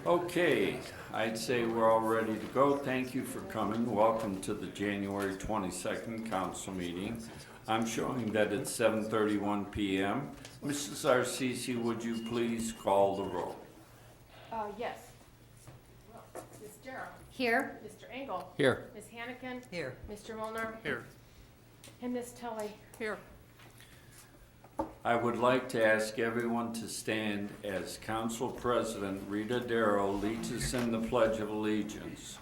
Okay, I'd say we're all ready to go. Thank you for coming. Welcome to the January 22nd council meeting. I'm showing that it's 7:31 p.m. Mrs. Arcisi, would you please call the roll? Yes. Ms. Darrow. Here. Mr. Engel. Here. Ms. Hannikin. Here. Mr. Molnar. Here. And Ms. Tully. Here. I would like to ask everyone to stand as Council President Rita Darrow leads us in the Pledge of Allegiance.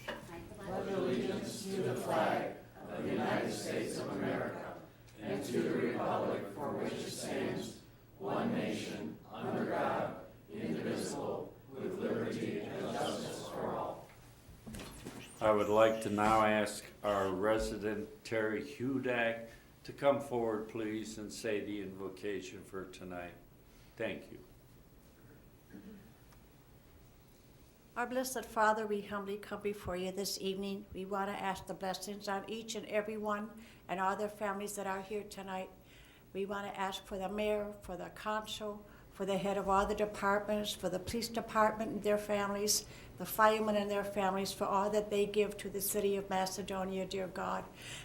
Pledge allegiance to the flag of the United States of America and to the republic for which it stands, one nation, under God, indivisible, with liberty and justice for all. I would like to now ask our resident Terry Hudak to come forward, please, and say the invocation for tonight. Thank you. Our blessed Father, we humbly come before you this evening. We want to ask the blessings on each and every one and all their families that are here tonight. We want to ask for the mayor, for the council, for the head of all the departments, for the police department and their families, the firemen and their families, for all that they give to the city of Macedonia, dear God.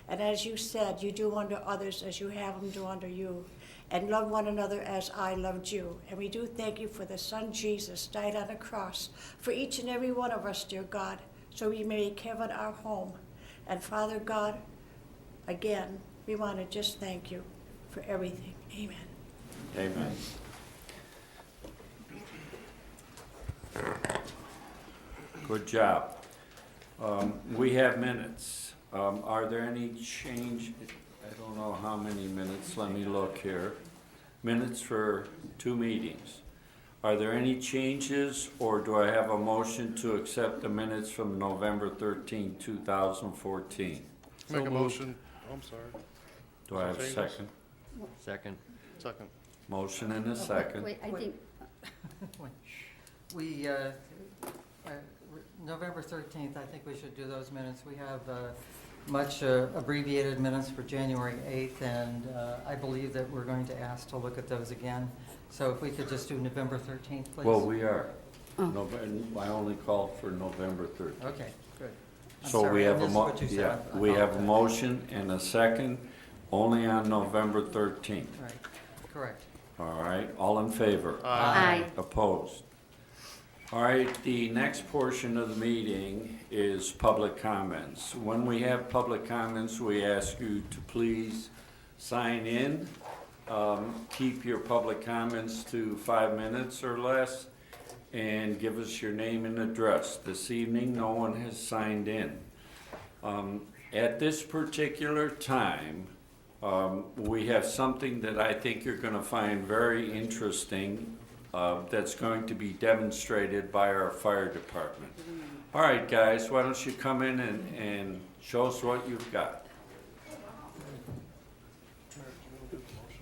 And as you said, you do unto others as you have them do unto you. And love one another as I loved you. And we do thank you for the Son Jesus died on the cross for each and every one of us, dear God, so we may make heaven our home. And Father God, again, we want to just thank you for everything. Amen. Amen. Good job. We have minutes. Are there any change? I don't know how many minutes. Let me look here. Minutes for 2 meetings. Are there any changes, or do I have a motion to accept the minutes from November 13, 2014? Make a motion. Oh, I'm sorry. Do I have a second? Second. Second. Motion and a second. Wait, I think, We, November 13th, I think we should do those minutes. We have much abbreviated minutes for January 8th, and I believe that we're going to ask to look at those again. So if we could just do November 13th, please. Well, we are. Oh. I only called for November 13th. Okay, good. I'm So we sorry, I have a missed what you said. I we have a apologize. motion and a second, only on November 13th. Right, correct. All right, all in favor? aye. Opposed? All right, the next portion of the meeting is public comments. When we have public comments, we ask you to please sign in. Keep your public comments to 5 minutes or less, and give us your name and address. This evening, no one has signed in. At this particular time, we have something that I think you're going to find very interesting that's going to be demonstrated by our fire department. All right, guys, why don't you come in and show us what you've got?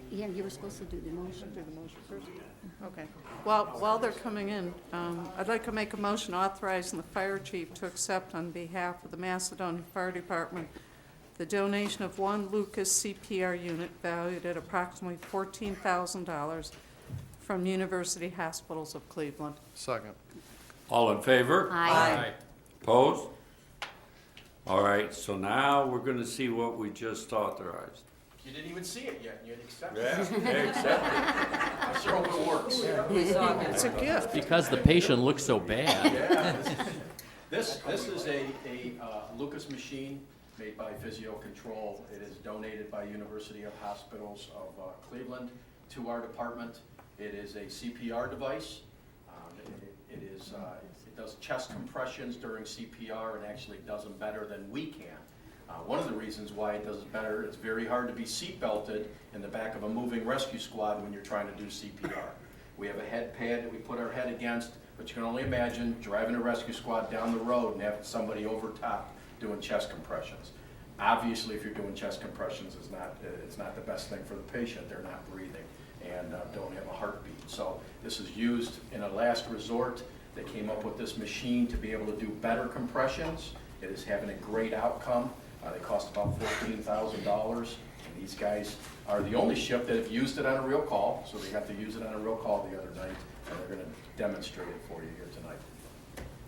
Yeah, you were supposed to do the motion. Do the motion first? Okay. Well, while they're coming in, I'd like to make a motion authorizing the fire chief to accept on behalf of the Macedonia Fire Department the donation of 1 Lucas CPR unit valued at approximately $14,000 from University Hospitals of Cleveland. Second. All in favor? Aye. Opposed? All right, so now we're going to see what we just authorized. You didn't even see it yet, and you'd accept it. Yeah, they accepted. I sure hope it works. It's a gift. Because the patient looks so bad. Yeah, this is a Lucas machine made by Physio Control. It is donated by University of Hospitals of Cleveland to our department. It is a CPR device. It does chest compressions during CPR and actually does them better than we can. One of the reasons why it does it better, it's very hard to be seat belted in the back of a moving rescue squad when you're trying to do CPR. We have a head pad that we put our head against, but you can only imagine driving a rescue squad down the road and having somebody over top doing chest compressions. Obviously, if you're doing chest compressions, it's not the best thing for the patient. They're not breathing and don't have a heartbeat. So this is used in a last resort. They came up with this machine to be able to do better compressions. It is having a great outcome. They cost about $14,000. And these guys are the only ship that have used it on a real call, so they got to use it on a real call the other night, and they're going to demonstrate it for you here tonight.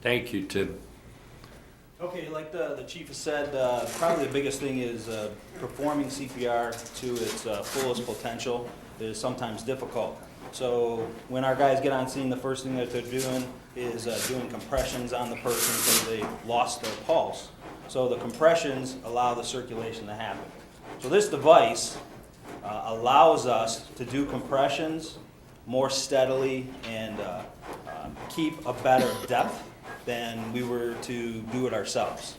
Thank you, Tim. Okay, like the chief has said, probably the biggest thing is performing CPR to its fullest potential is sometimes difficult. So when our guys get on scene, the first thing that they're doing is doing compressions on the person because they lost their pulse. So the compressions allow the circulation to happen. So this device allows us to do compressions more steadily and keep a better depth than we were to do it ourselves.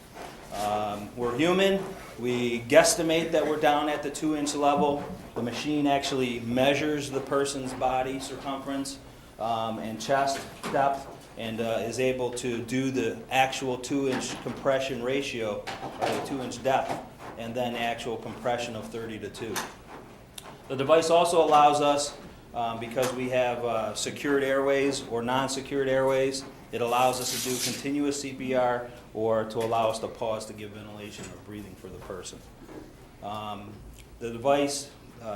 We're human. We guesstimate that we're down at the 2-inch level. The machine actually measures the person's body circumference and chest depth and is able to do the actual 2-inch compression ratio, or the 2-inch depth, and then actual compression of 30 to 2. The device also allows us, because we have secured airways or non-secured airways, it allows us to do continuous CPR or to allow us to pause to give ventilation or breathing for the person. The device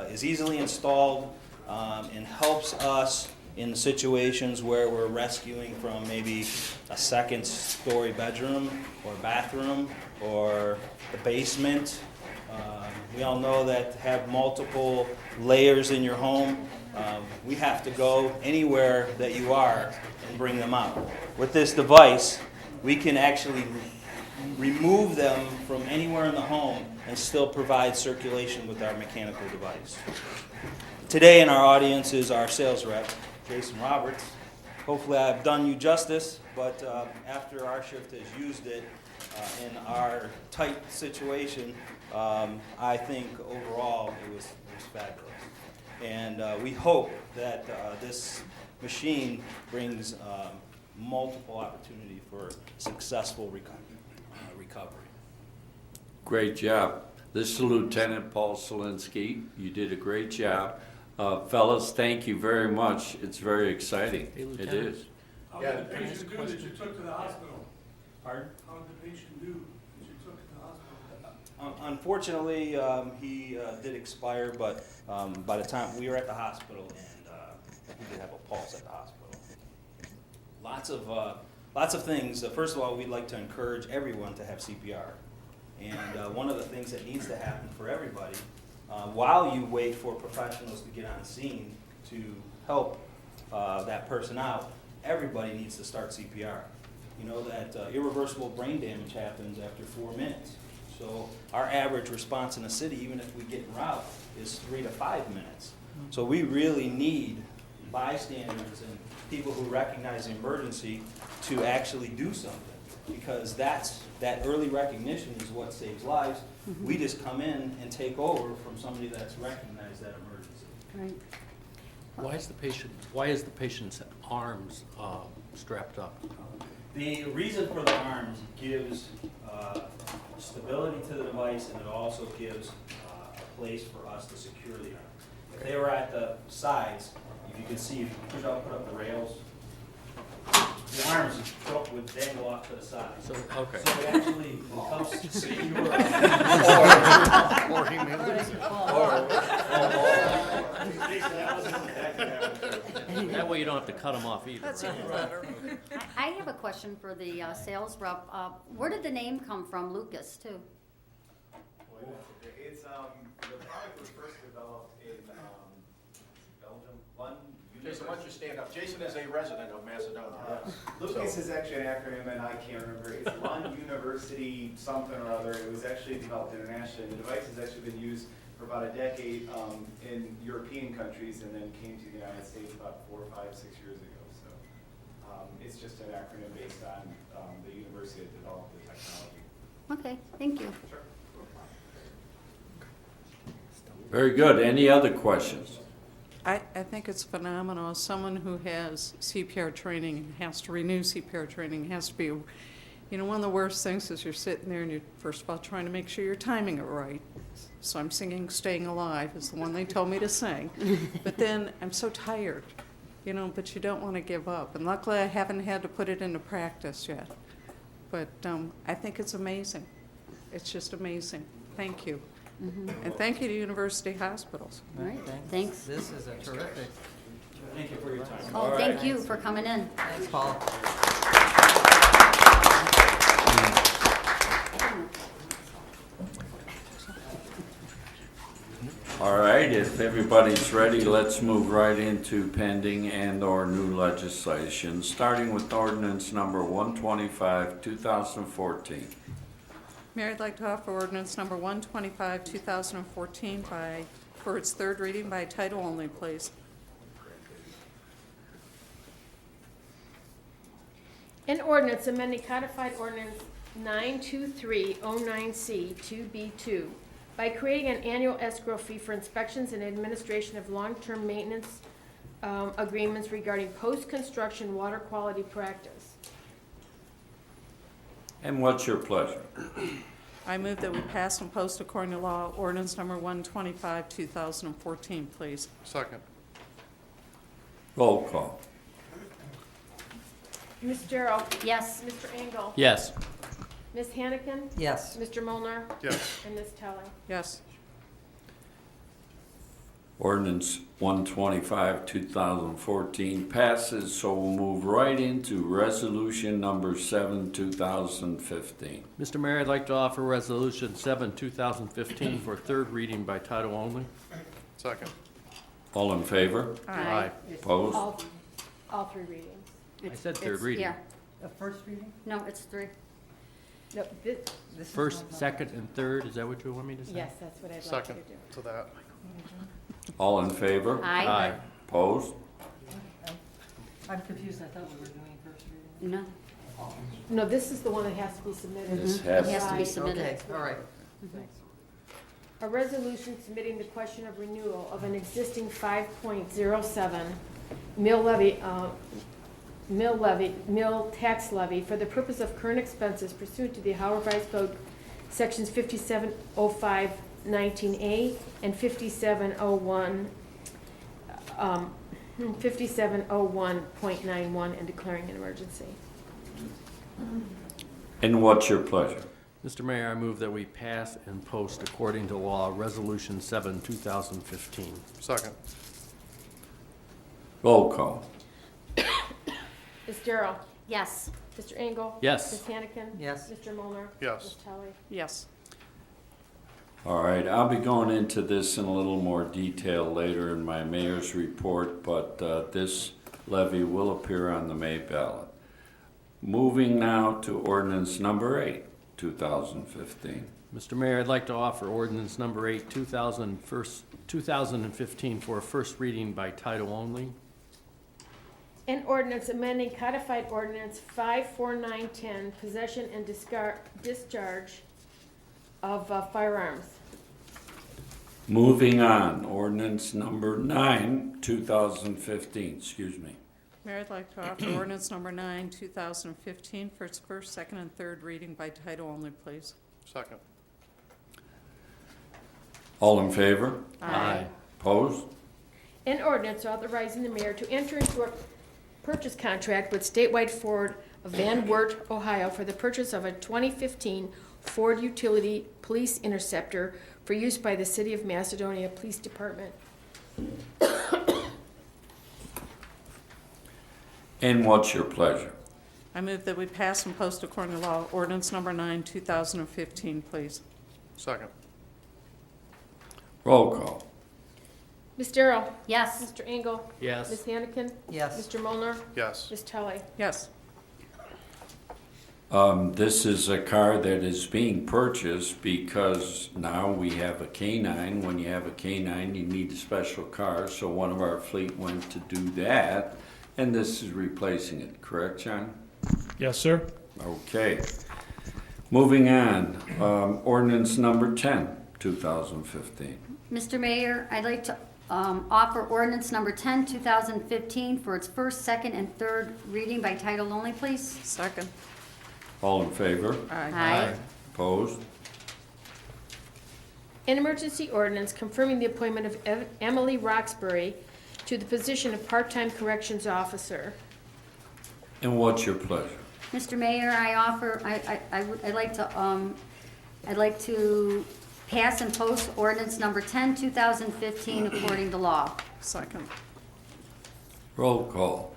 is easily installed and helps us in situations where we're rescuing from maybe a second-story bedroom or bathroom or the basement. We all know that to have multiple layers in your home, we have to go anywhere that you are and bring them out. With this device, we can actually remove them from anywhere in the home and still provide circulation with our mechanical device. Today in our audience is our sales rep, Jason Roberts. Hopefully I've done you justice, but after our shift has used it in our tight situation, I think overall it was fabulous. And we hope that this machine brings multiple opportunity for successful recovery. Great job. This is Lieutenant Paul Solinsky. You did a great job. Fellas, thank you very much. It's very exciting. Hey, It Lieutenant. is. How did the patient do that you took to the hospital? Pardon? How did the patient do that you took to the hospital? Unfortunately, he did expire, but by the time we were at the hospital, and he did have a pulse at the hospital. Lots of things. First of all, we'd like to encourage everyone to have CPR. And one of the things that needs to happen for everybody, while you wait for professionals to get on scene to help that person out, everybody needs to start CPR. You know that irreversible brain damage happens after 4 minutes. So our average response in a city, even if we get en route, is 3 to 5 minutes. So we really need bystanders and people who recognize the emergency to actually do something, because that early recognition is what saves lives. We just come in and take over from somebody that's recognized that emergency. Right. Why is the patient's arms strapped up? The reason for the arms gives stability to the device, and it also gives a place for us to secure the arms. If they were at the sides, if you can see, if you put up the rails, the arms would dangle off to the side. So, okay. So it actually becomes secure. Or he may That way you don't have to cut them off either. That's even better. I have a question for the sales rep. Where did the name come from, Lucas, too? It's, the product was first developed in Belgium, London. Jason, why don't you stand up? Jason is a resident of Macedonia. Lucas is actually an acronym, and I can't remember. It's Lund University something or other. It was actually developed internationally. The device has actually been used for about a decade in European countries, and then came to the United States about 4, 5, 6 years ago. So it's just an acronym based on the university that developed the technology. Okay, thank you. Sure. Very good. Any other questions? I think it's phenomenal. As someone who has CPR training and has to renew CPR training, has to be, you know, one of the worst things is you're sitting there and you're, first of all, trying to make sure you're timing it right. So I'm singing Staying Alive is the one they told me to sing. But then I'm so tired. you know, but you don't want to give up. And luckily, I haven't had to put it into practice yet. But I think it's amazing. It's just amazing. Thank you. And thank you to University Hospitals. All right, thanks. This is a terrific, Thank you for your time. Oh, thank you for coming in. thanks, Paul. All right, if everybody's ready, let's move right into pending and/or new legislation, starting with ordinance number 125, 2014. Mayor, I'd like to offer ordinance number 125, 2014 for its third reading by title only, please. An ordinance amending codified ordinance 92309C 2B2 by creating an annual escrow fee for inspections and administration of long-term maintenance agreements regarding post-construction water quality practice. And what's your pleasure? I move that we pass and post according to law ordinance number 125, 2014, please. Second. Roll call. Ms. Darrow? Yes. Mr. Engel? Yes. Ms. Hannigan? Yes. Mr. Molnar, Yes. and Ms. Telly? Yes. Ordinance 125, 2014 passes, so we'll move right into resolution number 7, 2015. Mr. Mayor, I'd like to offer Resolution 7, 2015 for third reading by title only. Second. All in favor? Aye. Opposed? All three readings. I said third It's- reading. Yeah, The first reading? no, it's 3. No, this, This is First, not- second, and third, is that what you want me to say? yes, that's what I'd like you Second to do. to that. All in favor? Aye. Opposed? I'm confused, I thought we were doing first reading. No, No, this is the one that has to be submitted. This it has has to be Right. submitted. Okay, all right. A resolution submitting the question of renewal of an existing 5.07 mill tax levy for the purpose of current expenses pursuant to the Ohio Revised Code Sections 5705-19A and 5701.91 and declaring an emergency. And what's your pleasure? Mr. Mayor, I move that we pass and post according to law Resolution 7, 2015. Second. Roll call. Ms. Darrow? Yes. Mr. Engel? Yes. Ms. Hannigan? Yes. Mr. Molnar, Yes. Ms. Telly? Yes. All right, I'll be going into this in a little more detail later in my mayor's report, but this levy will appear on the May ballot. Moving now to ordinance number 8, 2015. Mr. Mayor, I'd like to offer ordinance number 8, 2015 for a first reading by title only. An ordinance amending codified ordinance 54910, possession and discharge of firearms. Moving on, ordinance number 9, 2015, excuse me. Mayor, I'd like to offer ordinance number 9, 2015 for its first, second, and third reading by title only, please. Second. All in favor? Aye. Opposed? An ordinance authorizing the mayor to enter into a purchase contract with Statewide Ford of Van Wert, Ohio for the purchase of a 2015 Ford Utility Police Interceptor for use by the City of Macedonia Police Department. And what's your pleasure? I move that we pass and post according to law ordinance number 9, 2015, please. Second. Roll call. Ms. Darrow? Yes. Mr. Engel? Yes. Ms. Hannigan? Yes. Mr. Molnar, Yes. Ms. Telly? Yes. This is a car that is being purchased because now we have a K-9. When you have a K-9, you need a special car, so one of our fleet went to do that, and this is replacing it, correct, John? Yes, sir. Okay. Moving on, ordinance number 10, 2015. Mr. Mayor, I'd like to offer ordinance number 10, 2015 for its first, second, and third reading by title only, please. Second. All in favor? Aye. Opposed? An emergency ordinance confirming the appointment of Emily Roxbury to the position of part-time corrections officer. And what's your pleasure? Mr. Mayor, I'd like to pass and post ordinance number 10, 2015, according to law. Second. Roll call.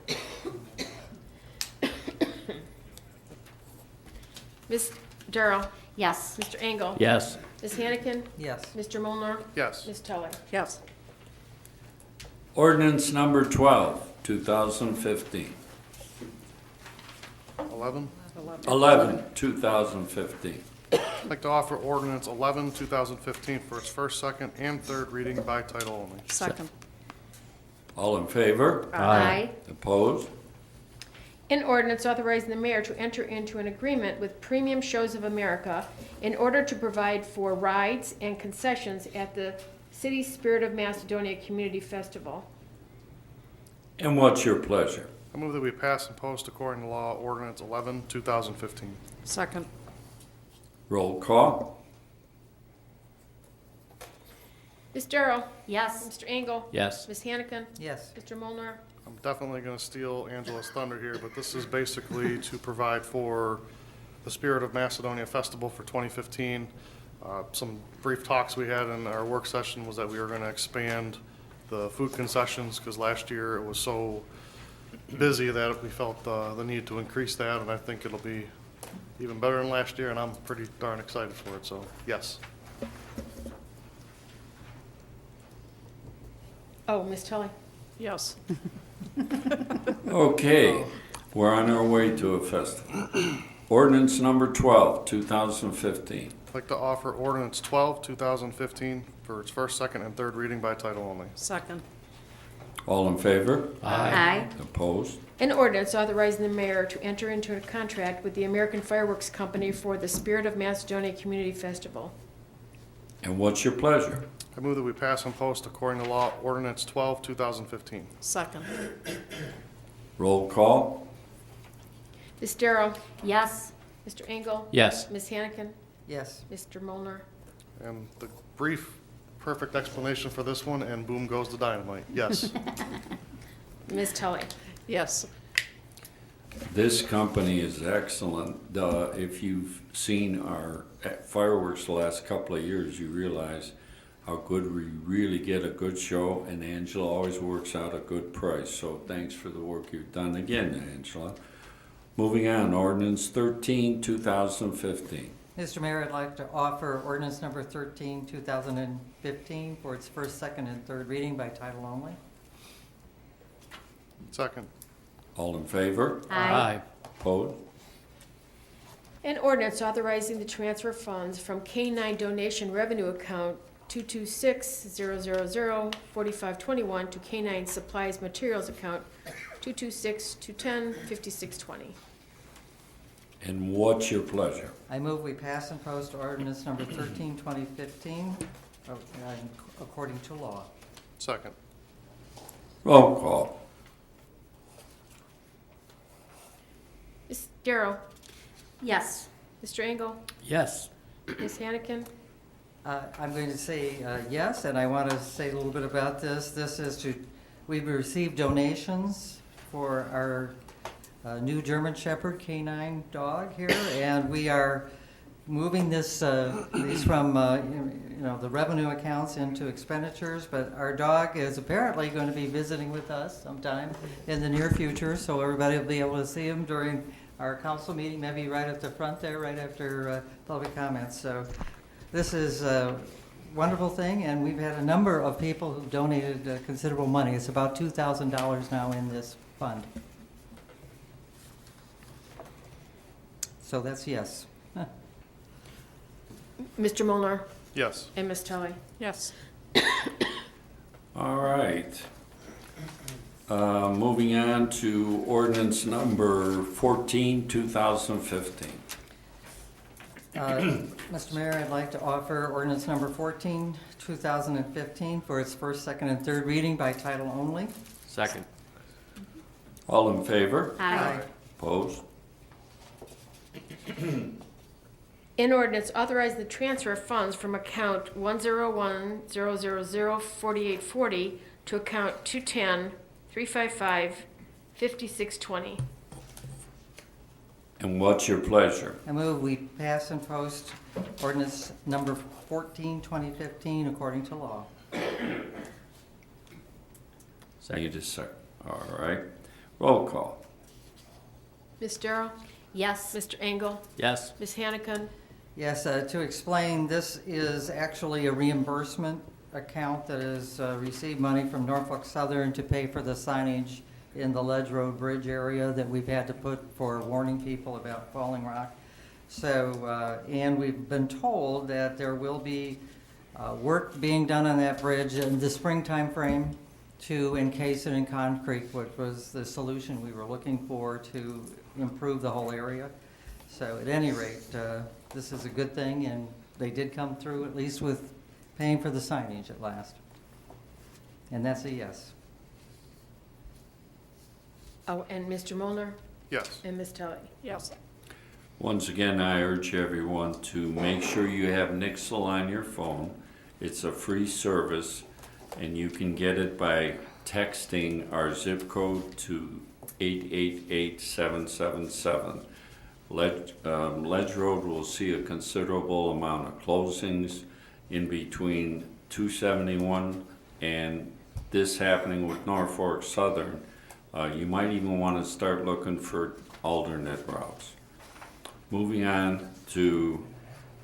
Ms. Darrow? Yes. Mr. Engel? Yes. Ms. Hannigan? Yes. Mr. Molnar, Yes. Ms. Teller? Yes. Ordinance number 12, 2015. 11. 11, 2015. I'd like to offer ordinance 11, 2015 for its first, second, and third reading by title only. Second. All in favor? Aye. Opposed? An ordinance authorizing the mayor to enter into an agreement with Premium Shows of America in order to provide for rides and concessions at the City Spirit of Macedonia Community Festival. And what's your pleasure? I move that we pass and post according to law ordinance 11, 2015. Second. Roll call. Ms. Darrow? Yes. Mr. Engel? Yes. Ms. Hannigan? Yes. Mr. Molnar, I'm definitely going to steal Angela's thunder here, but this is basically to provide for the Spirit of Macedonia Festival for 2015. Some brief talks we had in our work session was that we were going to expand the food concessions because last year it was so busy that we felt the need to increase that, and I think it'll be even better than last year, and I'm pretty darn excited for it, so yes. oh, Ms. Tully? Yes. Okay, we're on our way to a festival. Ordinance number 12, 2015. I'd like to offer ordinance 12, 2015 for its first, second, and third reading by title only. Second. All in favor? Aye. Opposed? An ordinance authorizing the mayor to enter into a contract with the American Fireworks Company for the Spirit of Macedonia Community Festival. And what's your pleasure? I move that we pass and post according to law ordinance 12, 2015. Second. Roll call. Ms. Darrow? Yes. Mr. Engel? Yes. Ms. Hannigan? Yes. Mr. Molnar, And the brief, perfect explanation for this one, and boom goes the dynamite. Yes. Ms. Tully? Yes. This company is excellent. If you've seen our fireworks the last couple of years, you realize how good we really get a good show, and Angela always works out a good price. So thanks for the work you've done again, Angela. Moving on, ordinance 13, 2015. Mr. Mayor, I'd like to offer ordinance number 13, 2015 for its first, second, and third reading by title only. Second. All in favor? Aye. Opposed? An ordinance authorizing the transfer of funds from K-9 donation revenue account 226-000-4521 to K-9 supplies materials account 226-210-5620. And what's your pleasure? I move we pass and post ordinance number 13, 2015, according to law. Second. Roll call. Ms. Darrow? Yes. Mr. Engel? Yes. Ms. Hannigan? I'm going to say yes, and I want to say a little bit about this. This is we've received donations for our new German Shepherd K-9 dog here, and we are moving these from the revenue accounts into expenditures, but our dog is apparently going to be visiting with us sometime in the near future, so everybody will be able to see him during our council meeting, maybe right at the front there, right after public comments. So this is a wonderful thing, and we've had a number of people who've donated considerable money. It's about $2,000 now in this fund. So that's yes. Mr. Molnar Yes. and Ms. Tully? Yes. All right. Moving on to ordinance number 14, 2015. Mr. Mayor, I'd like to offer ordinance number 14, 2015 for its first, second, and third reading by title only. Second. All in favor? Aye. Opposed? An ordinance authorizing the transfer of funds from account 101-000-4840 to account 210-355-5620. And what's your pleasure? I move we pass and post ordinance number 14, 2015, according to law. Need a second. All right. Roll call. Ms. Darrow? Yes. Mr. Engel? Yes. Ms. Hannigan? Yes, to explain, this is actually a reimbursement account that has received money from Norfolk Southern to pay for the signage in the Ledge Road Bridge area that we've had to put for warning people about falling rock. So, and we've been told that there will be work being done on that bridge in the springtime frame to encase it in concrete, which was the solution we were looking for to improve the whole area. So at any rate, this is a good thing, and they did come through at least with paying for the signage at last. And that's a yes. Oh, and Mr. Molnar? Yes. And Ms. Tully? Yes. Once again, I urge everyone to make sure you have Nixle on your phone. It's a free service, and you can get it by texting our zip code to 888-777. Ledge Road will see a considerable amount of closings in between 271 and this happening with Norfolk Southern. You might even want to start looking for alternate routes. Moving on to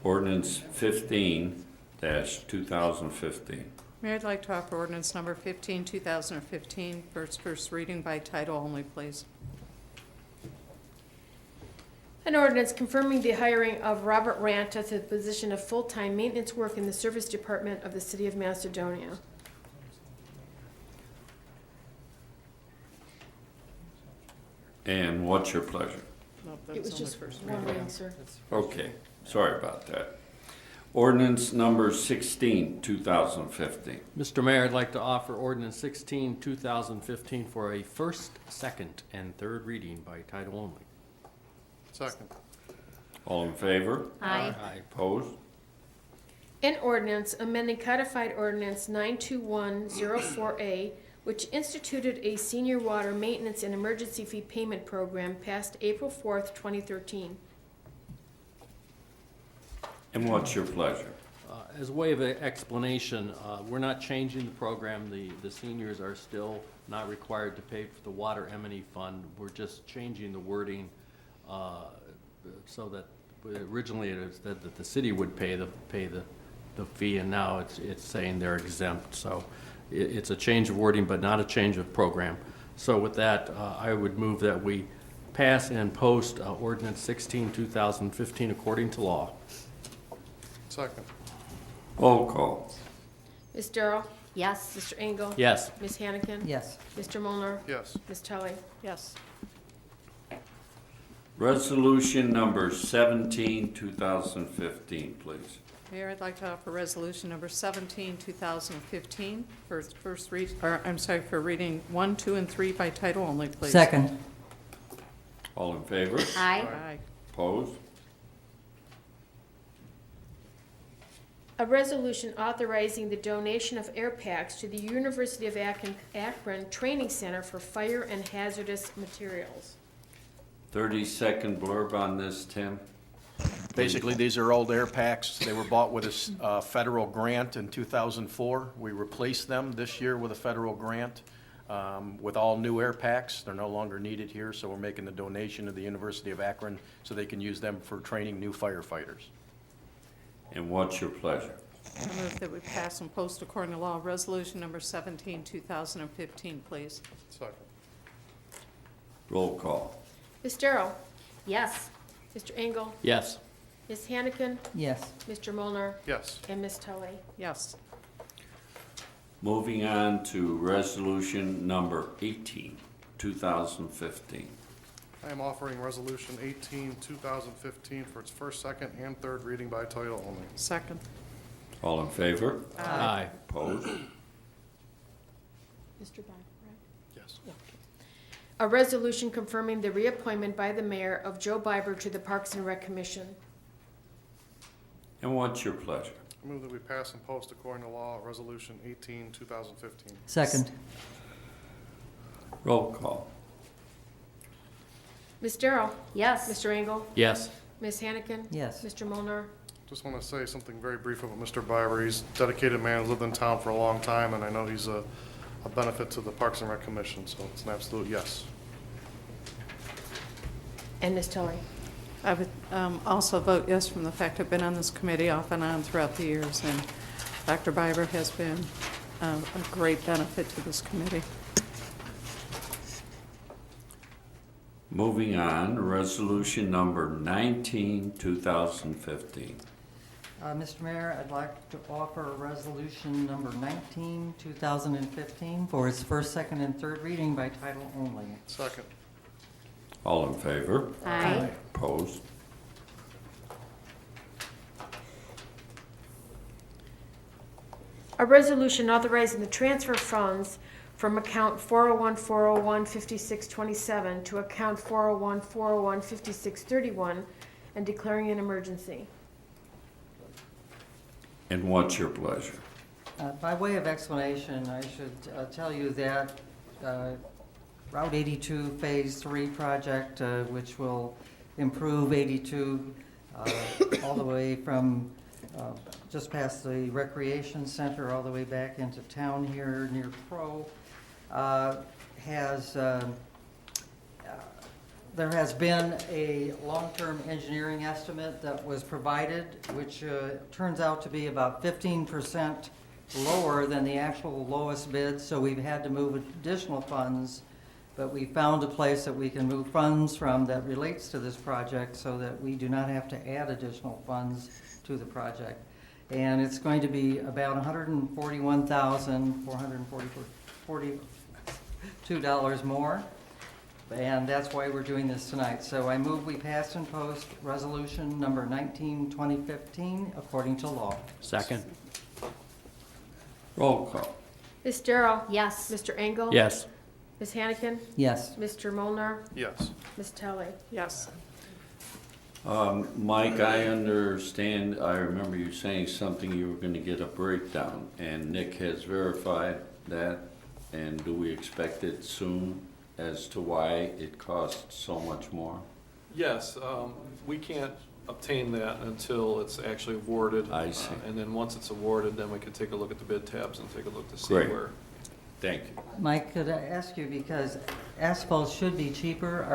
ordinance 15-2015. Mayor, I'd like to offer ordinance number 15, 2015, for its first reading by title only, please. An ordinance confirming the hiring of Robert Ranta to the position of full-time maintenance work in the Service Department of the City of Macedonia. And what's your pleasure? No, that It was only just first one reading. reading, sir. Okay, sorry about that. Ordinance number 16, 2015. Mr. Mayor, I'd like to offer ordinance 16, 2015 for a first, second, and third reading by title only. Second. All in favor? Aye. Opposed? An ordinance amending codified ordinance 92104A, which instituted a senior water maintenance and emergency fee payment program passed April 4th, 2013. And what's your pleasure? As a way of explanation, we're not changing the program. The seniors are still not required to pay for the water M&E fund. We're just changing the wording so that originally it said that the city would pay the fee, and now it's saying they're exempt. So it's a change of wording, but not a change of program. So with that, I would move that we pass and post ordinance 16, 2015 according to law. Second. Roll call. Ms. Darrow? Yes. Mr. Engel? Yes. Ms. Hannigan? Yes. Mr. Molnar, Yes. Ms. Tully? Yes. Resolution number 17, 2015, please. Mayor, I'd like to offer resolution number 17, 2015, for its first read, or I'm sorry, for reading 1, 2, and 3 by title only, please. Second. All in favor? Aye. Aye. Opposed? A resolution authorizing the donation of air packs to the University of Akron Training Center for Fire and Hazardous Materials. 30-second blurb on this, Tim. Basically, these are old air packs. They were bought with a federal grant in 2004. We replaced them this year with a federal grant with all new air packs. They're no longer needed here, so we're making the donation to the University of Akron so they can use them for training new firefighters. And what's your pleasure? I move that we pass and post according to law resolution number 17, 2015, please. Second. Roll call. Ms. Darrow? Yes. Mr. Engel? Yes. Ms. Hannigan? Yes. Mr. Molnar, Yes. and Ms. Tully? Yes. Moving on to resolution number 18, 2015. I am offering resolution 18, 2015 for its first, second, and third reading by title only. Second. All in favor? Aye. Opposed? Mr. Bond, right? Yes. A resolution confirming the reappointment by the mayor of Joe Biber to the Parks and Rec Commission. And what's your pleasure? I move that we pass and post according to law Resolution 18, 2015. Second. Roll call. Ms. Darrow? Yes. Mr. Engel? Yes. Ms. Hannigan? Yes. Mr. Molnar. Just want to say something very brief about Mr. Barber. He's a dedicated man, lived in town for a long time, and I know he's a benefit to the Parks and Rec Commission, so it's an absolute yes. And Ms. Tillery. I would also vote yes from the fact I've been on this committee off and on throughout the years, and Dr. Biber has been a great benefit to this committee. Moving on, resolution number 19, 2015. Mr. Mayor, I'd like to offer resolution number 19, 2015 for its first, second, and third reading by title only. Second. All in favor? Aye. Opposed? A resolution authorizing the transfer of funds from account 401-401-5627 to account 401-401-5631 and declaring an emergency. And what's your pleasure? By way of explanation, I should tell you that Route 82 Phase 3 project, which will improve 82 all the way from just past the recreation center all the way back into town here near Crow, there has been a long-term engineering estimate that was provided, which turns out to be about 15% lower than the actual lowest bid, so we've had to move additional funds, but we found a place that we can move funds from that relates to this project so that we do not have to add additional funds to the project. And it's going to be about $141,442 more. And that's why we're doing this tonight. So I move we pass and post resolution number 19, 2015, according to law. Second. Roll call. Ms. Darrow? Yes. Mr. Engel? Yes. Ms. Hannigan? Yes. Mr. Molnar. Yes. Ms. Tillery. Yes. Mike, I understand, I remember you saying something, you were going to get a breakdown, and Nick has verified that, and do we expect it soon as to why it costs so much more? Yes, we can't obtain that until it's actually awarded. I see. And then once it's awarded, then we can take a look at the bid tabs and take a look to see Great. where. Thank you. Mike, could I ask you, because asphalt should be cheaper,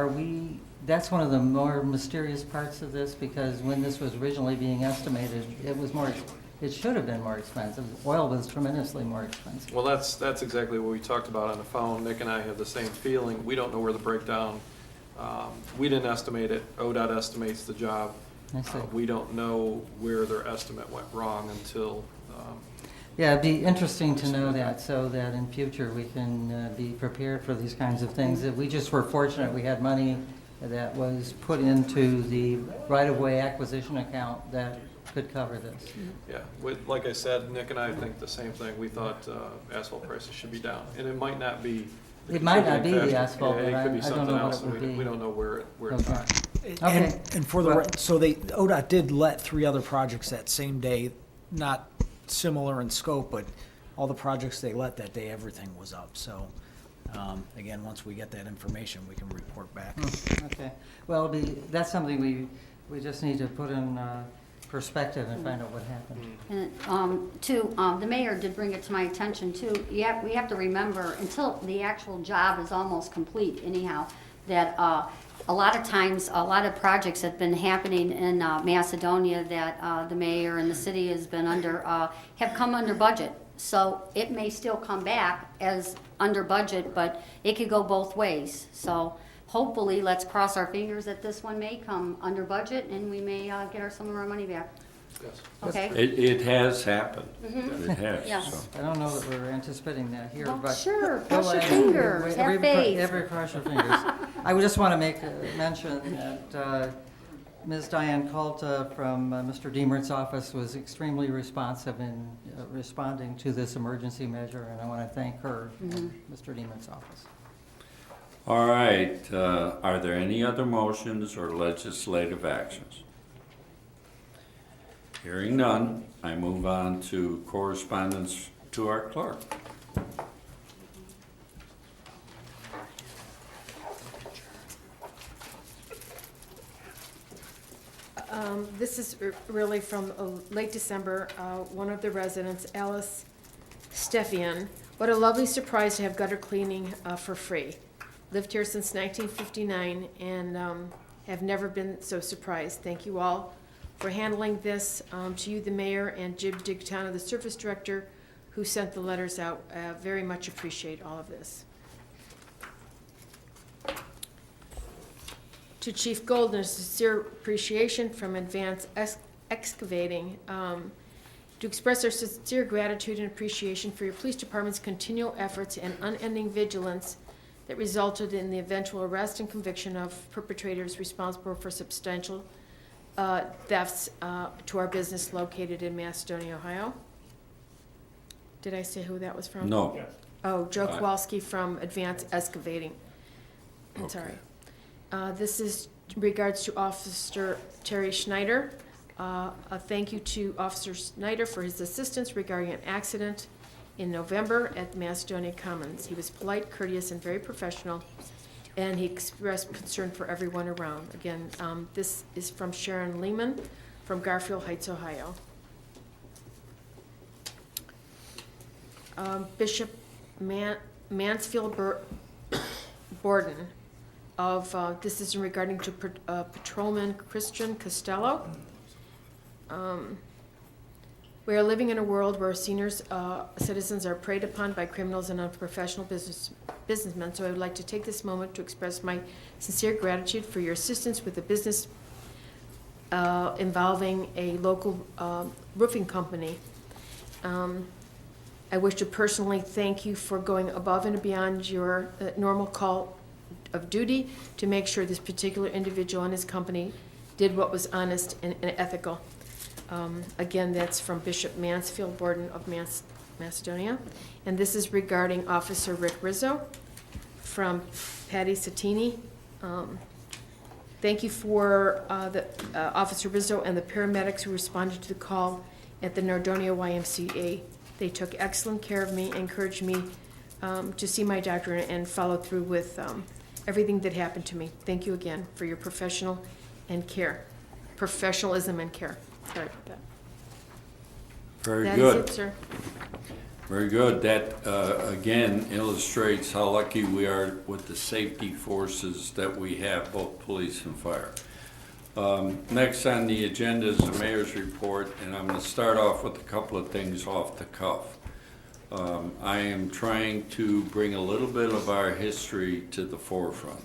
that's one of the more mysterious parts of this, because when this was originally being estimated, it should have been more expensive. Oil was tremendously more expensive. Well, that's exactly what we talked about on the phone. Nick and I have the same feeling. We don't know where the breakdown, we didn't estimate it. ODOT estimates the job. I see. We don't know where their estimate went wrong until, Yeah, it'd be interesting to know that, so that in future we can be prepared for these kinds of things. That we just were fortunate we had money that was put into the right-of-way acquisition account that could cover this. yeah. Like I said, Nick and I think the same thing. We thought asphalt prices should be down. And it might not be. It might not be the asphalt, Yeah, but it could be I don't something know what else. it would be. We don't know where it's Okay. at. Okay. And for the, Well- so ODOT did let 3 other projects that same day, not similar in scope, but all the projects they let that day, everything was up. So, again, once we get that information, we can report back. Okay, well, that's something we just need to put in perspective and find out what happened. And the mayor did bring it to my attention too. We have to remember, until the actual job is almost complete anyhow, that a lot of times, a lot of projects have been happening in Macedonia that the mayor and the city has been under, have come under budget. So it may still come back as under budget, but it could go both ways. So hopefully, let's cross our fingers that this one may come under budget and we may get some of our money back. Yes. Okay? It has happened. It has, Yes. so. I don't know that we're anticipating that here, Well, but. sure, Go cross your ahead. fingers, have faith. Every cross your fingers. I would just want to make a mention that Ms. Diane Calta from Mr. Deemert's office was extremely responsive in responding to this emergency measure, and I want to thank her and Mr. Deemert's office. All right, are there any other motions or legislative actions? Hearing none, I move on to correspondence to our clerk. This is really from late December. One of the residents, Alice Steffian, what a lovely surprise to have gutter cleaning for free. Lived here since 1959 and have never been so surprised. Thank you all for handling this. To you, the mayor, and Jim Digtano, the service director, who sent the letters out. Very much appreciate all of this. To Chief Golden, a sincere appreciation from Advanced Excavating. To express our sincere gratitude and appreciation for your police department's continual efforts and unending vigilance that resulted in the eventual arrest and conviction of perpetrators responsible for substantial thefts to our business located in Macedonia, Ohio. Did I say who that was from? No. Oh, Joe Kowalski from Advanced Excavating. I'm sorry. This is in regards to Officer Terry Schneider. A thank you to Officer Schneider for his assistance regarding an accident in November at Macedonia Commons. He was polite, courteous, and very professional, and he expressed concern for everyone around. Again, this is from Sharon Lehman from Garfield Heights, Ohio. Bishop Mansfield Borden of, this is regarding to Patrolman Christian Costello. We are living in a world where seniors, citizens are preyed upon by criminals and unprofessional businessmen, so I would like to take this moment to express my sincere gratitude for your assistance with the business involving a local roofing company. I wish to personally thank you for going above and beyond your normal call of duty to make sure this particular individual and his company did what was honest and ethical. Again, that's from Bishop Mansfield Borden of Macedonia. And this is regarding Officer Rick Rizzo from Patty Sattini. Thank you for Officer Rizzo and the paramedics who responded to the call at the Nardonia YMCA. They took excellent care of me, encouraged me to see my doctor and follow through with everything that happened to me. Thank you again for your professionalism and care. Sorry about that. Very That good. is it, sir. Very good. That, again, illustrates how lucky we are with the safety forces that we have, both police and fire. Next on the agenda is the mayor's report, and I'm going to start off with a couple of things off the cuff. I am trying to bring a little bit of our history to the forefront.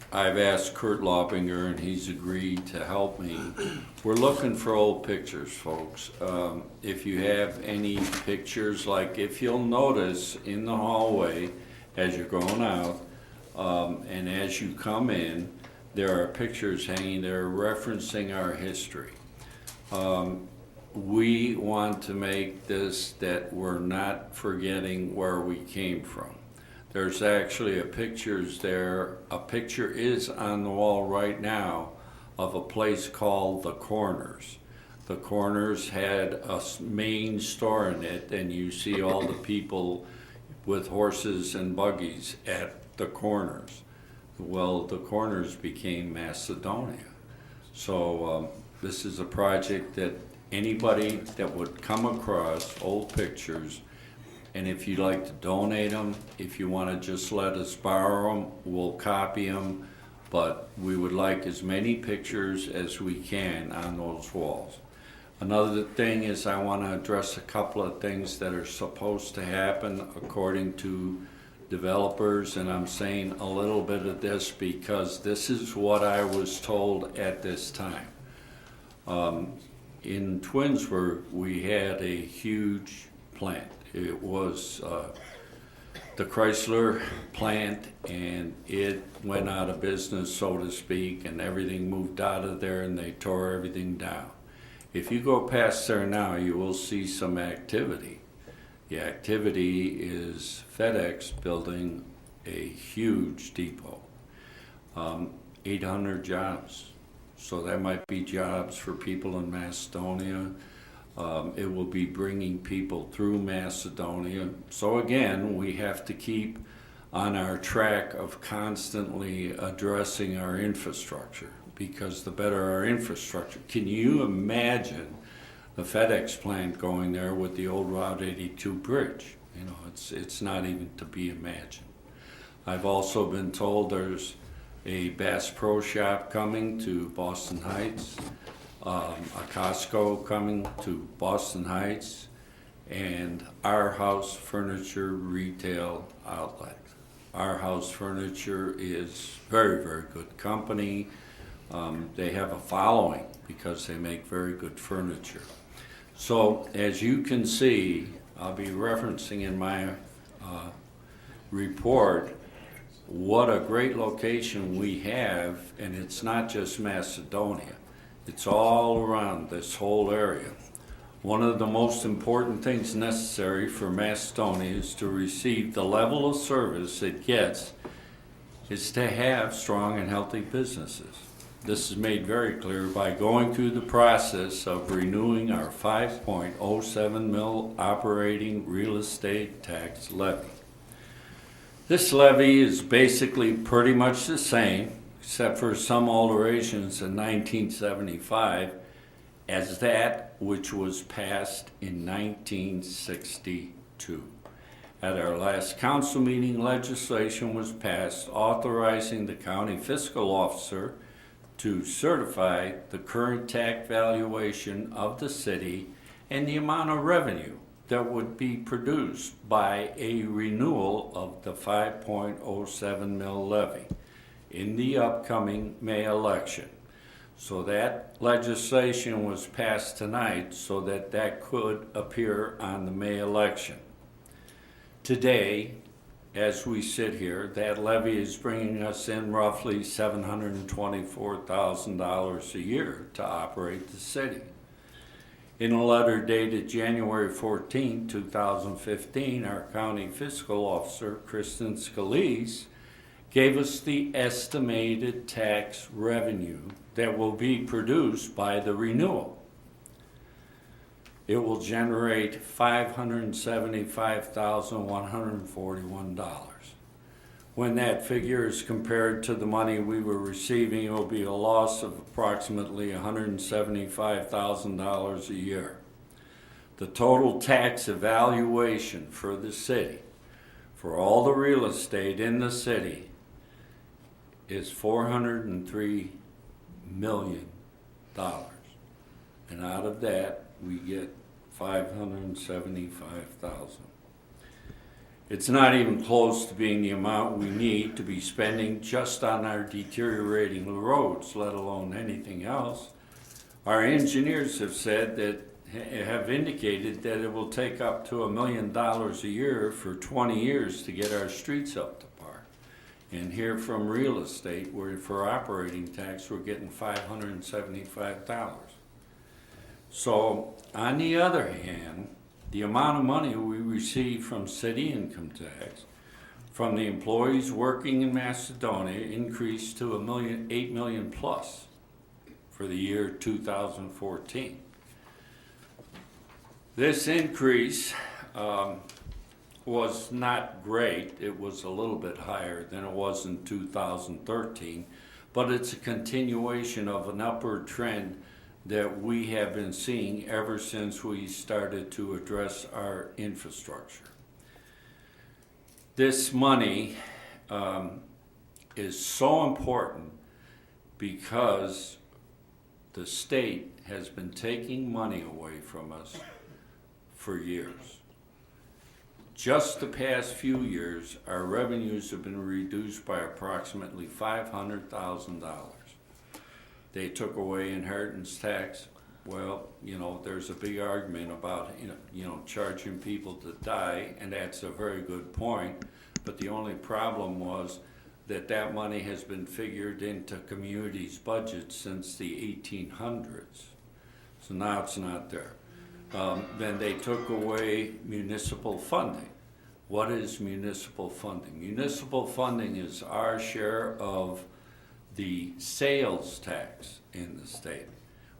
I've asked Kurt Laubinger, and he's agreed to help me. We're looking for old pictures, folks. If you have any pictures, like if you'll notice in the hallway as you're going out, and as you come in, there are pictures hanging there referencing our history. We want to make this that we're not forgetting where we came from. There's actually a picture is on the wall right now of a place called The Corners. The Corners had a main store in it, and you see all the people with horses and buggies at The Corners. Well, The Corners became Macedonia. So this is a project that anybody that would come across old pictures, and if you'd like to donate them, if you want to just let us borrow them, we'll copy them, but we would like as many pictures as we can on those walls. Another thing is I want to address a couple of things that are supposed to happen according to developers, and I'm saying a little bit of this because this is what I was told at this time. In Twinsburg, we had a huge plant. It was the Chrysler plant, and it went out of business, so to speak, and everything moved out of there, and they tore everything down. If you go past there now, you will see some activity. The activity is FedEx building a huge depot, 800 jobs. So that might be jobs for people in Macedonia. It will be bringing people through Macedonia. So again, we have to keep on our track of constantly addressing our infrastructure, because the better our infrastructure. Can you imagine the FedEx plant going there with the old Route 82 bridge? You know, it's not even to be imagined. I've also been told there's a Bass Pro Shop coming to Boston Heights, a Costco coming to Boston Heights, and Our House Furniture Retail Outlet. Our House Furniture is very, very good company. They have a following because they make very good furniture. So as you can see, I'll be referencing in my report what a great location we have, and it's not just Macedonia. It's all around this whole area. One of the most important things necessary for Macedonia is to receive the level of service it gets is to have strong and healthy businesses. This is made very clear by going through the process of renewing our 5.07 mil operating real estate tax levy. This levy is basically pretty much the same, except for some alterations in 1975, as that which was passed in 1962. At our last council meeting, legislation was passed authorizing the county fiscal officer to certify the current tax valuation of the city and the amount of revenue that would be produced by a renewal of the 5.07 mil levy in the upcoming May election. So that legislation was passed tonight so that that could appear on the May election. Today, as we sit here, that levy is bringing us in roughly $724,000 a year to operate the city. In a letter dated January 14, 2015, our county fiscal officer, Kristen Scalise, gave us the estimated tax revenue that will be produced by the renewal. It will generate $575,141. When that figure is compared to the money we were receiving, it will be a loss of approximately $175,000 a year. The total tax evaluation for the city, for all the real estate in the city, is $403 million. And out of that, we get $575,000. It's not even close to being the amount we need to be spending just on our deteriorating roads, let alone anything else. Our engineers have said that, have indicated that it will take up to $1 million a year for 20 years to get our streets up to par. And here from real estate, where for operating tax, we're getting $575,000. So, on the other hand, the amount of money we receive from city income tax from the employees working in Macedonia increased to $8 million plus for the year 2014. This increase was not great. It was a little bit higher than it was in 2013, but it's a continuation of an upward trend that we have been seeing ever since we started to address our infrastructure. This money is so important because the state has been taking money away from us for years. Just the past few years, our revenues have been reduced by approximately $500,000. They took away inheritance tax. Well, you know, there's a big argument about, charging people to die, and that's a very good point. But the only problem was that money has been figured into communities' budgets since the 1800s. So now it's not there. Then they took away municipal funding. What is municipal funding? Municipal funding is our share of the sales tax in the state.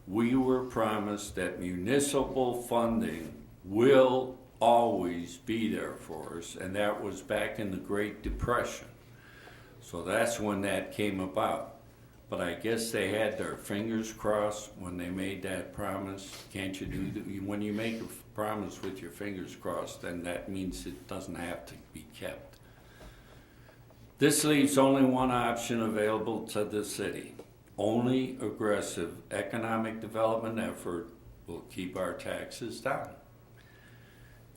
We were promised that municipal funding will always be there for us, and that was back in the Great Depression. So that's when that came about. But I guess they had their fingers crossed when they made that promise. Can't you do that? When you make a promise with your fingers crossed, then that means it doesn't have to be kept. This leaves only one option available to the city. Only aggressive economic development effort will keep our taxes down.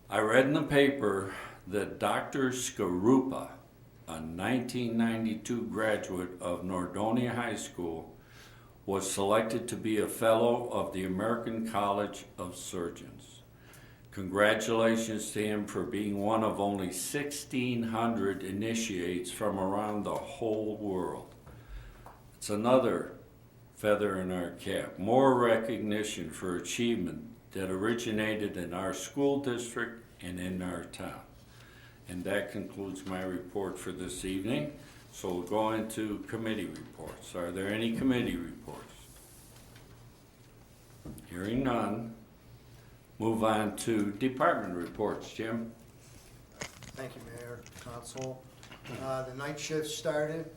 I read in the paper that Dr. Skarupa, a 1992 graduate of Nordonia High School, was selected to be a fellow of the American College of Surgeons. Congratulations to him for being one of only 1,600 initiates from around the whole world. It's another feather in our cap, more recognition for achievement that originated in our school district and in our town. And that concludes my report for this evening. So we'll go into committee reports. Are there any committee reports? Hearing none, move on to department reports. Jim? Thank you, Mayor, Council. The night shift started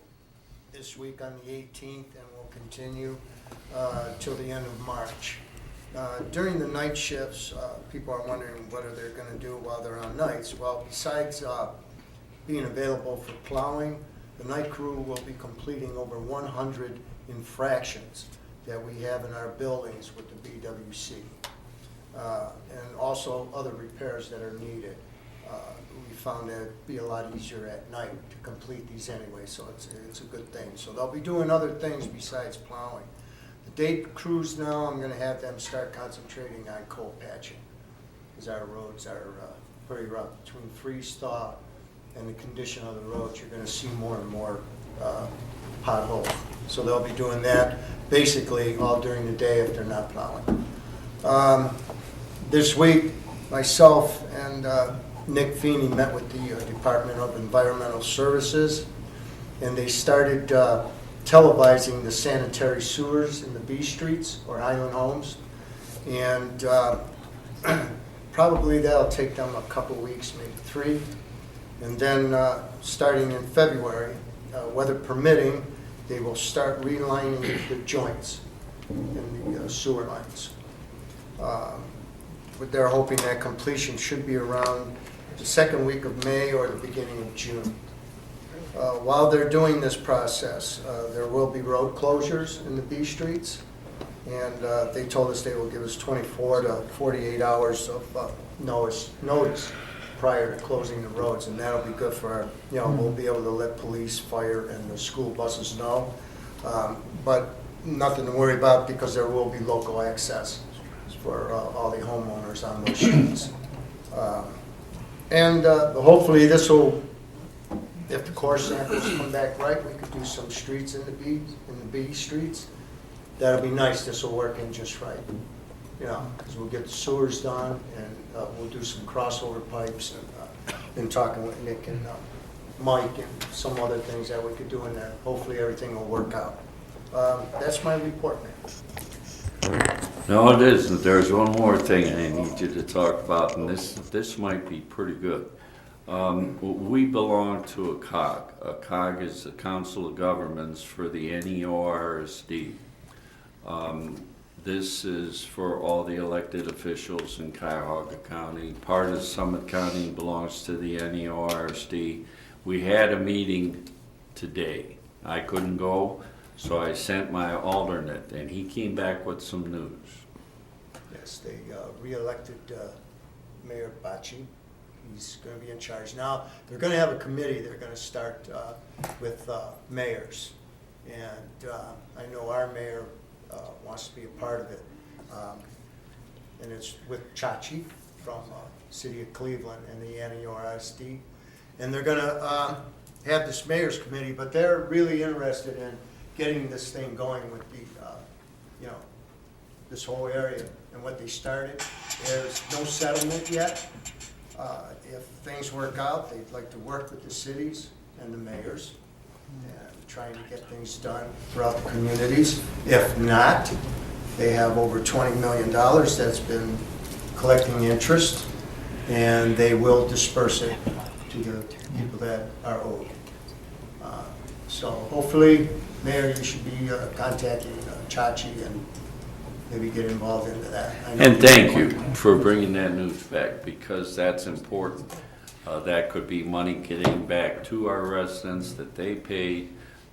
this week on the 18th and will continue till the end of March. During the night shifts, people are wondering what are they going to do while they're on nights. Well, besides being available for plowing, the night crew will be completing over 100 infractions that we have in our buildings with the BWC. And also other repairs that are needed. We found that it'd be a lot easier at night to complete these anyway, so it's a good thing. So they'll be doing other things besides plowing. The day crews now, I'm gonna have them start concentrating on coal patching, because our roads are pretty rough. Between freeze thaw and the condition of the roads, you're gonna see more and more potholes. So they'll be doing that basically all during the day if they're not plowing. This week, myself and Nick Feeney met with the Department of Environmental Services, and they started televising the sanitary sewers in the B streets or island homes. And probably that'll take them a couple weeks, maybe 3. And then starting in February, weather permitting, they will start relining the joints in the sewer lines. But they're hoping that completion should be around the second week of May or the beginning of June. While they're doing this process, there will be road closures in the B streets, and they told us they will give us 24 to 48 hours of notice prior to closing the roads, and that'll be good for our, we'll be able to let police, fire, and the school buses know. But nothing to worry about because there will be local access for all the homeowners on those streets. And hopefully this will, if the core samples come back right, we could do some streets in the B streets. That'll be nice. This will work in just right. Because we'll get the sewers done, and we'll do some crossover pipes, and been talking with Nick and Mike and some other things that we could do in there. Hopefully everything will work out. That's my report, man. No, it isn't. There's one more thing I need you to talk about, and this might be pretty good. We belong to a COG. A COG is the Council of Governments for the NEORSD. This is for all the elected officials in Cuyahoga County. Part of Summit County belongs to the NEORSD. We had a meeting today. I couldn't go, so I sent my alternate, and he came back with some news. Yes, they re-elected Mayor Bacci. He's going to be in charge. Now, they're going to have a committee. They're going to start with mayors. And I know our mayor wants to be a part of it. And it's with Chachi from City of Cleveland and the NEORSD. And they're going to have this mayor's committee, but they're really interested in getting this thing going with the, this whole area. And what they started, there's no settlement yet. If things work out, they'd like to work with the cities and the mayors and trying to get things done throughout the communities. If not, they have over $20 million that's been collecting interest, and they will disperse it to the people that are owed. So hopefully, Mayor, you should be contacting Chachi and maybe get involved into that. I know And thank you for bringing that news back, because that's important. That could be money getting back to our residents that they paid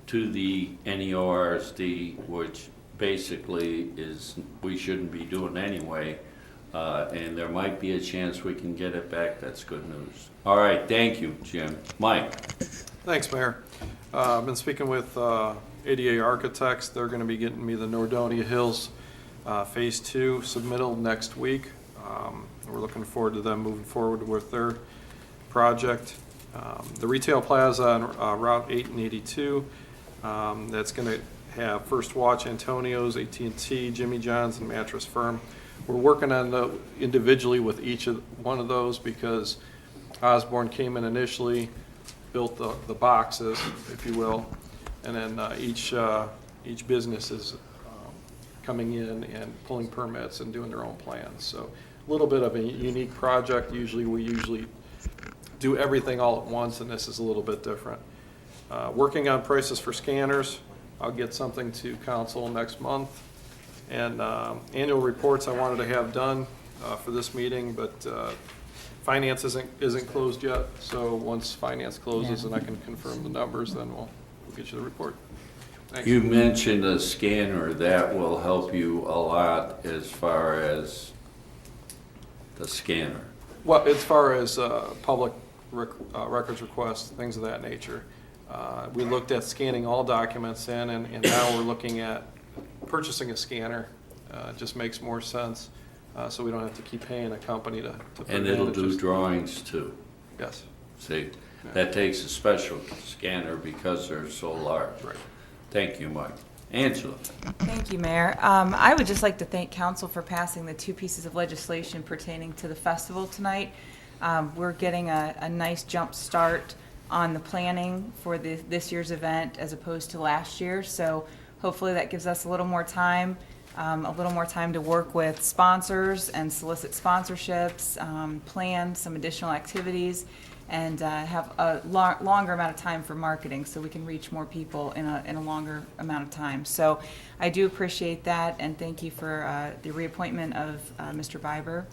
to the NEORSD, which basically is, we shouldn't be doing anyway. And there might be a chance we can get it back. That's good news. All right, thank you, Jim. Mike? Thanks, Mayor. I've been speaking with ADA Architects. They're going to be getting me the Nordonia Hills Phase 2 submittal next week. We're looking forward to them moving forward with their project. The retail plaza on Route 8 and 82, that's going to have First Watch, Antonio's, AT&T, Jimmy John's, and Mattress Firm. We're working on individually with each of one of those, because Osborne came in initially, built the boxes, if you will, and then each business is coming in and pulling permits and doing their own plans. So a little bit of a unique project. We usually do everything all at once, and this is a little bit different. Working on prices for scanners. I'll get something to council next month. And annual reports I wanted to have done for this meeting, but finance isn't closed yet. So once finance closes and I can confirm the numbers, then we'll get you the report. Thanks. You mentioned a scanner. That will help you a lot as far as the scanner. Well, as far as public records requests, things of that nature. We looked at scanning all documents in, and now we're looking at purchasing a scanner. It just makes more sense, so we don't have to keep paying a company to put And it in. it'll It do just- drawings too. Yes. See, that takes a special scanner because they're so large. Right. Thank you, Mike. Angela? Thank you, Mayor. I would just like to thank council for passing the 2 pieces of legislation pertaining to the festival tonight. We're getting a nice jump start on the planning for this year's event as opposed to last year. So hopefully that gives us a little more time to work with sponsors and solicit sponsorships, plan some additional activities, and have a longer amount of time for marketing so we can reach more people in a longer amount of time. So I do appreciate that, and thank you for the reappointment of Mr. Biber.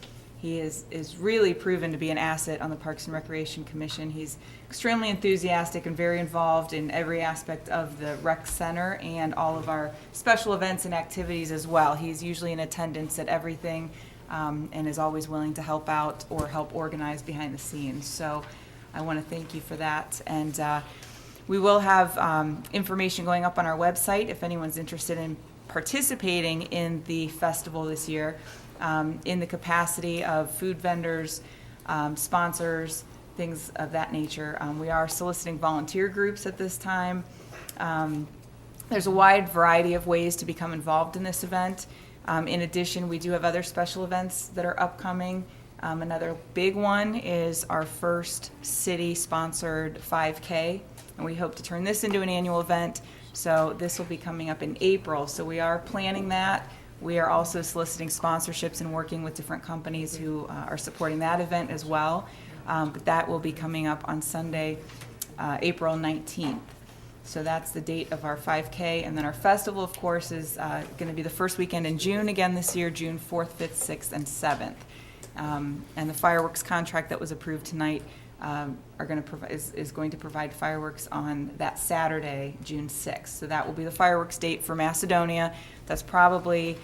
He is really proven to be an asset on the Parks and Recreation Commission. He's extremely enthusiastic and very involved in every aspect of the rec center and all of our special events and activities as well. He's usually in attendance at everything and is always willing to help out or help organize behind the scenes. So I want to thank you for that. And we will have information going up on our website if anyone's interested in participating in the festival this year. In the capacity of food vendors, sponsors, things of that nature. We are soliciting volunteer groups at this time. There's a wide variety of ways to become involved in this event. In addition, we do have other special events that are upcoming. Another big one is our first city-sponsored 5K, and we hope to turn this into an annual event. So this will be coming up in April. So we are planning that. We are also soliciting sponsorships and working with different companies who are supporting that event as well. But that will be coming up on Sunday, April 19th. So that's the date of our 5K. And then our festival, of course, is going to be the first weekend in June again this year, June 4th, 5th, 6th, and 7th. And the fireworks contract that was approved tonight is going to provide fireworks on that Saturday, June 6th. So that will be the fireworks date for Macedonia. That's probably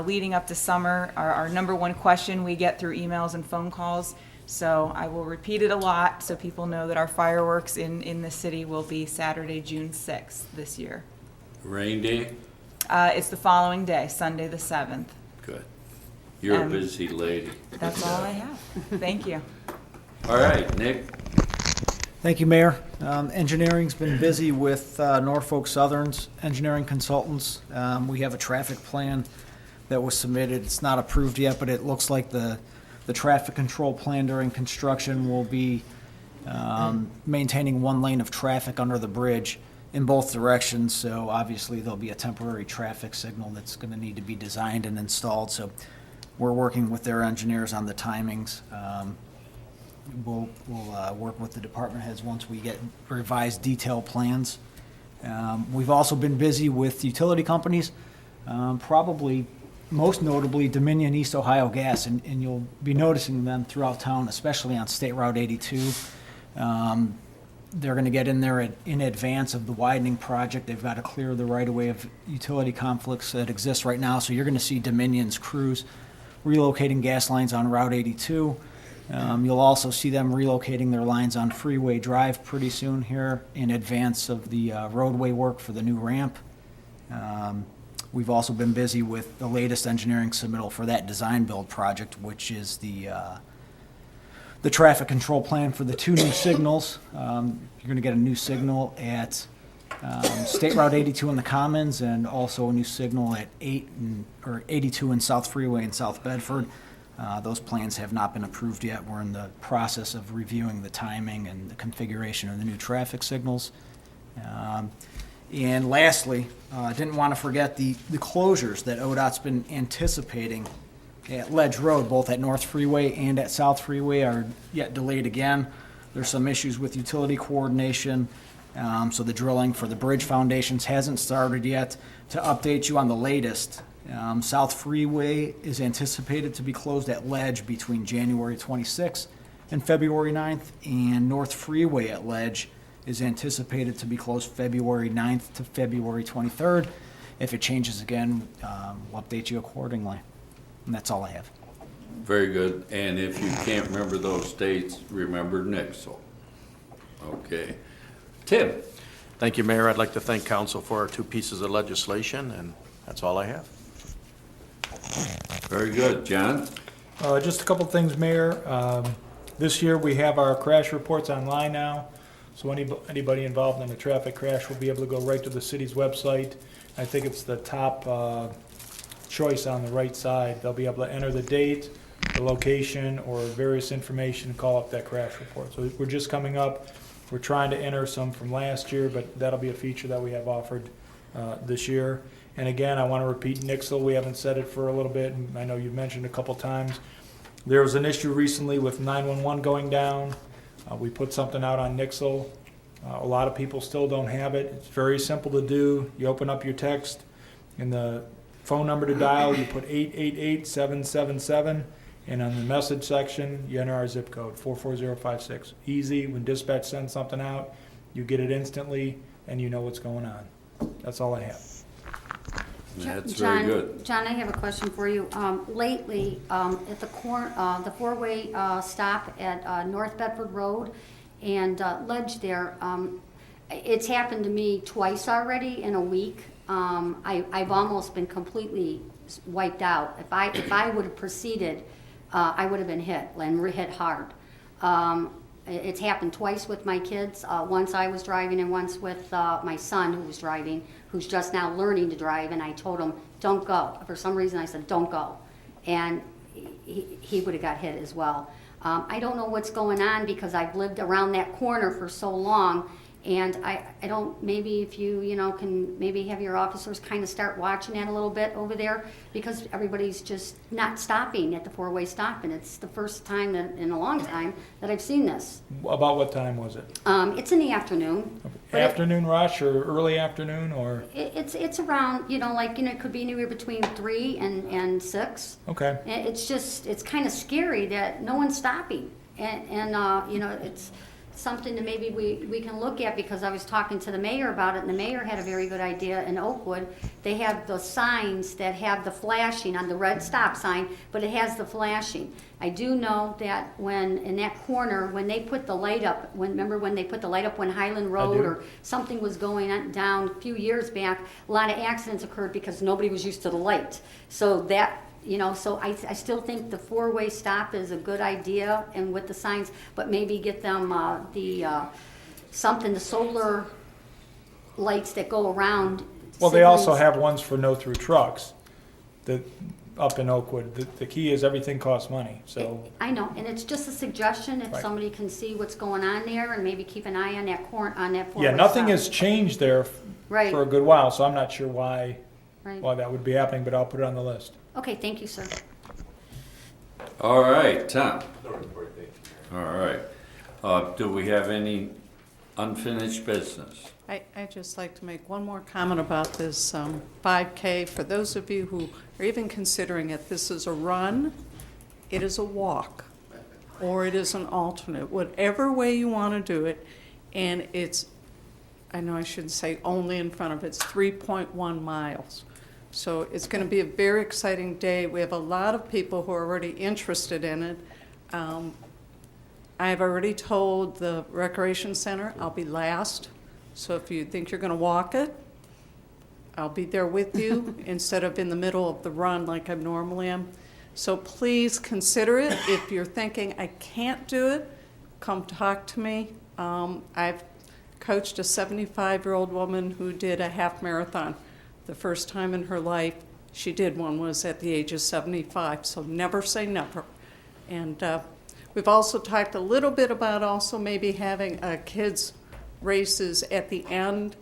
leading up to summer, our number one question we get through emails and phone calls. So I will repeat it a lot so people know that our fireworks in the city will be Saturday, June 6th this year. Rain day? It's the following day, Sunday the 7th. Good. You're a busy lady. That's all I have. Thank you. All right, Nick? Thank you, Mayor. Engineering's been busy with Norfolk Southern's engineering consultants. We have a traffic plan that was submitted. It's not approved yet, but it looks like the traffic control plan during construction will be maintaining one lane of traffic under the bridge in both directions, so obviously there'll be a temporary traffic signal that's going to need to be designed and installed. So we're working with their engineers on the timings. We'll work with the department heads once we get revised detailed plans. We've also been busy with utility companies, probably most notably Dominion East Ohio Gas, and you'll be noticing them throughout town, especially on State Route 82. They're going to get in there in advance of the widening project. They've got to clear the right-of-way of utility conflicts that exist right now. So you're going to see Dominion's crews relocating gas lines on Route 82. You'll also see them relocating their lines on Freeway Drive pretty soon here in advance of the roadway work for the new ramp. We've also been busy with the latest engineering submittal for that design build project, which is the traffic control plan for the two new signals. You're going to get a new signal at State Route 82 in the Commons, and also a new signal at 82 in South Freeway in South Bedford. Those plans have not been approved yet. We're in the process of reviewing the timing and the configuration of the new traffic signals. And lastly, I didn't want to forget the closures that ODOT's been anticipating at Ledge Road, both at North Freeway and at South Freeway, are yet delayed again. There's some issues with utility coordination, so the drilling for the bridge foundations hasn't started yet. To update you on the latest, South Freeway is anticipated to be closed at Ledge between January 26th and February 9th, and North Freeway at Ledge is anticipated to be closed February 9th to February 23rd. If it changes again, we'll update you accordingly. And that's all I have. Very good. And if you can't remember those dates, remember Nixle. Okay. Tim? Thank you, Mayor. I'd like to thank council for our two pieces of legislation, and that's all I have. Very good. John? Just a couple things, Mayor. This year, we have our crash reports online now, so anybody involved in a traffic crash will be able to go right to the city's website. I think it's the top choice on the right side. They'll be able to enter the date, the location, or various information and call up that crash report. So we're just coming up. We're trying to enter some from last year, but that'll be a feature that we have offered this year. And again, I want to repeat Nixle. We haven't said it for a little bit, and I know you've mentioned a couple times. There was an issue recently with 911 going down. We put something out on Nixle. A lot of people still don't have it. It's very simple to do. You open up your text, and the phone number to dial, you put 888-777, and on the message section, you enter our zip code, 44056. Easy. When dispatch sends something out, you get it instantly, and you know what's going on. That's all I have. That's very good. John, I have a question for you. Lately, at the four-way stop at North Bedford Road and Ledge there, it's happened to me twice already in a week. I've almost been completely wiped out. If I would have proceeded, I would have been hit and hit hard. It's happened twice with my kids. Once I was driving and once with my son who was driving, who's just now learning to drive, and I told him, don't go. For some reason I said, don't go. And he would have got hit as well. I don't know what's going on because I've lived around that corner for so long, and I don't, maybe if you can maybe have your officers kind of start watching that a little bit over there, because everybody's just not stopping at the four-way stop, and it's the first time in a long time that I've seen this. About what time was it? It's in the afternoon. Afternoon rush or early afternoon, or? It's around, it could be anywhere between 3 and 6. Okay. And it's kind of scary that no one's stopping. And it's something that maybe we can look at, because I was talking to the mayor about it, and the mayor had a very good idea in Oakwood. They have the signs that have the flashing on the red stop sign, but it has the flashing. I do know that when, in that corner, when they put the light up, remember when they put the light up when Highland Road or something was going down a few years back, a lot of accidents occurred because nobody was used to the light. So that, so I still think the four-way stop is a good idea, and with the signs, but maybe get them the solar lights that go around. Well, they also have ones for no-through trucks. up in Oakwood. The key is everything costs money, so. I know, and it's just a suggestion, if Right. somebody can see what's going on there, and maybe keep an eye on that on that four-way Yeah, nothing stop. has changed there Right. for a good while, so I'm not sure why Right. that would be happening, but I'll put it on the list. Okay, thank you, sir. All right, Tom. All right. Do we have any unfinished business? I'd just like to make one more comment about this 5K. For those of you who are even considering it, this is a run, it is a walk, or it is an alternate, whatever way you want to do it. And it's, I know I shouldn't say only in front of it, it's 3.1 miles. So it's going to be a very exciting day. We have a lot of people who are already interested in it. I've already told the Recreation Center I'll be last. So if you think you're going to walk it, I'll be there with you instead of in the middle of the run like I normally am. So please consider it. If you're thinking, I can't do it, come talk to me. I've coached a 75-year-old woman who did a half marathon. The first time in her life she did one was at the age of 75, so never say never. And we've also talked a little bit about also maybe having kids races at the end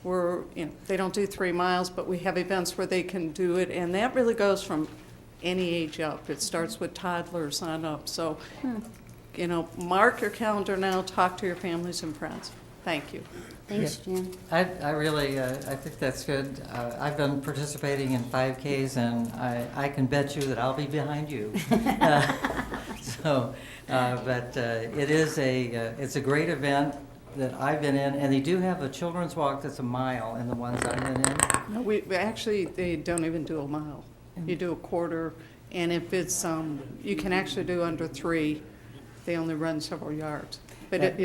where they don't do 3 miles, but we have events where they can do it, and that really goes from any age up. It starts with toddlers on up. So, mark your calendar now, talk to your families and friends. Thank you. Thanks, Jan. I really, I think that's good. I've been participating in 5Ks, and I can bet you that I'll be behind you. But it is it's a great event that I've been in, and they do have a children's walk that's a mile in the ones I've been in. No, we actually, they don't even do a mile. You do a quarter, and if it's, you can actually do under 3. They only run several yards. But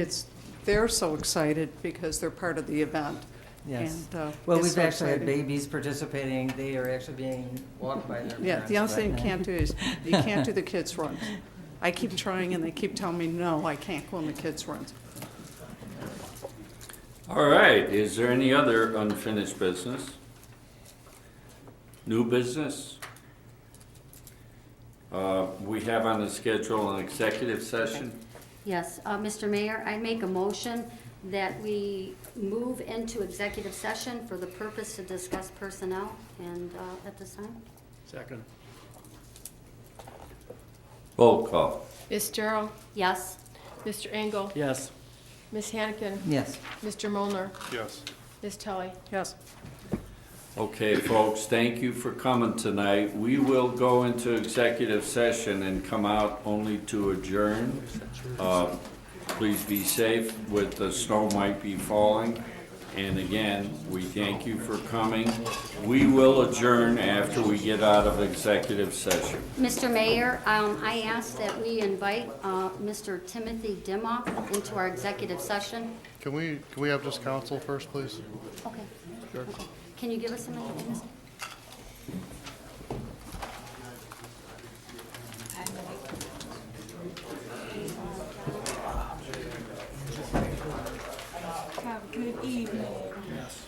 they're so excited because they're part of the event. Yes. And, Well, it's we've so actually had exciting. babies participating. They are actually being walked by their parents. Yeah, the only thing you but- can't do is, you can't do the kids' runs. I keep trying, and they keep telling me, no, I can't go on the kids' runs. All right, is there any other unfinished business? New business? We have on the schedule an executive session. Yes, Mr. Mayor, I make a motion that we move into executive session for the purpose to discuss personnel and at this time. Second. Roll call. Ms. Gerald, Yes. Mr. Engel, Yes. Ms. Hannikin, Yes. Mr. Molnar, Yes. Ms. Tully. Yes. Okay, folks, thank you for coming tonight. We will go into executive session and come out only to adjourn. Please be safe with the snow might be falling. And again, we thank you for coming. We will adjourn after we get out of executive session. Mr. Mayor, I ask that we invite Mr. Timothy Dimoff into our executive session. Can we have just counsel first, please? Okay. Sure. Okay. Can you give us a minute, Ms.? Have a good evening. Yes.